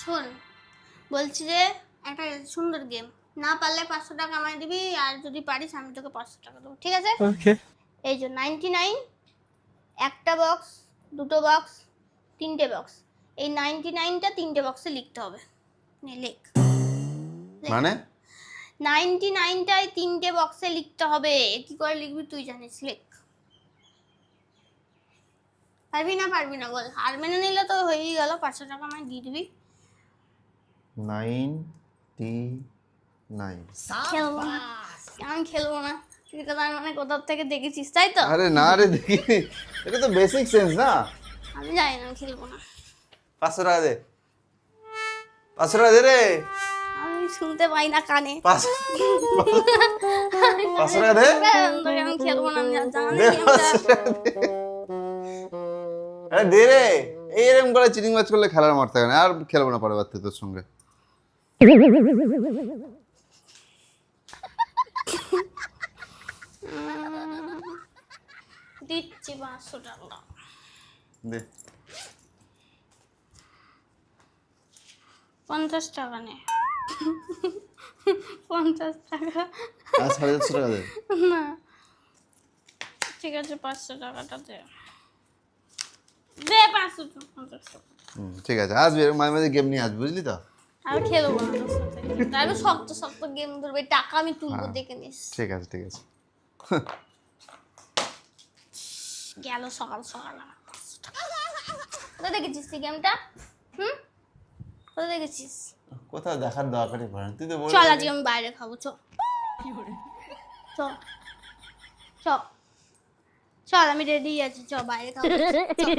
শোন, বলছি যে একটা সুন্দর গেম, না পারলে 500 টাকা আমায় দিবি, আর যদি পারিস আমি তোকে 500 টাকা দেবো, ঠিক আছে? ওকে। এই যে 99, একটা বক্স, দুটো বক্স, তিনটে বক্স, এই 99টা তিনটে বক্সে লিখতে হবে। নে লেখ। মানে 99টাই তিনটে বক্সে লিখতে হবে। কি করে লিখবি তুই জানিস, লেখ। পারবি না বল, আর মেনে নিলে তো হয়েই গেল, 500 টাকা আমায় দিয়ে দিবি। 99 খেলবো না, আমি খেলবো না, তুই তো তার মানে কোথাও থেকে দেখেছিস, তাই তো? আরে না রে দেখিনি, এটা তো বেসিক সেন্স না। আমি জানি না, আমি খেলবো না। 500 টাকা দে, 500 টাকা দে রে, আমি শুনতে পাই না কানে। 500 টাকা দে, আমি খেলবো না, আমি জানি দে 500 টাকা দে। আরে দে রে, এইরকম করে চিটিং ম্যাচ করলে খেলার মার থাকে না, আর খেলবো না পরের বার থেকে তোর সঙ্গে। দিচ্ছি 500 টাকা। দে 50 টাকা নে। 50 টাকা আর 450 টাকা দে। না, ঠিক আছে 500 টাকাটা দে, দে 550 টাকা। ঠিক আছে, আসবি এরকম মাঝে মাঝে গেম নিয়ে আসবি, বুঝলি তো? আর খেলবো না তোর সাথে, আমি শক্ত শক্ত গেম ধরবে, টাকা আমি তুলবো, হ্যাঁ। দেখে নিস। ঠিক আছে ঠিক আছে। গেল সকাল সকাল আমার 500 টাকা। কোথায় দেখেছিস তুই গেমটা? কোথায় দেখেছিস? কোথাও দেখার দরকারই পড়ে না, তুই তো বল। চল আজকে আমি বাইরে খাবো, চল চল চল চল, আমি রেডি আছি, চল বাইরে খাবো, চল।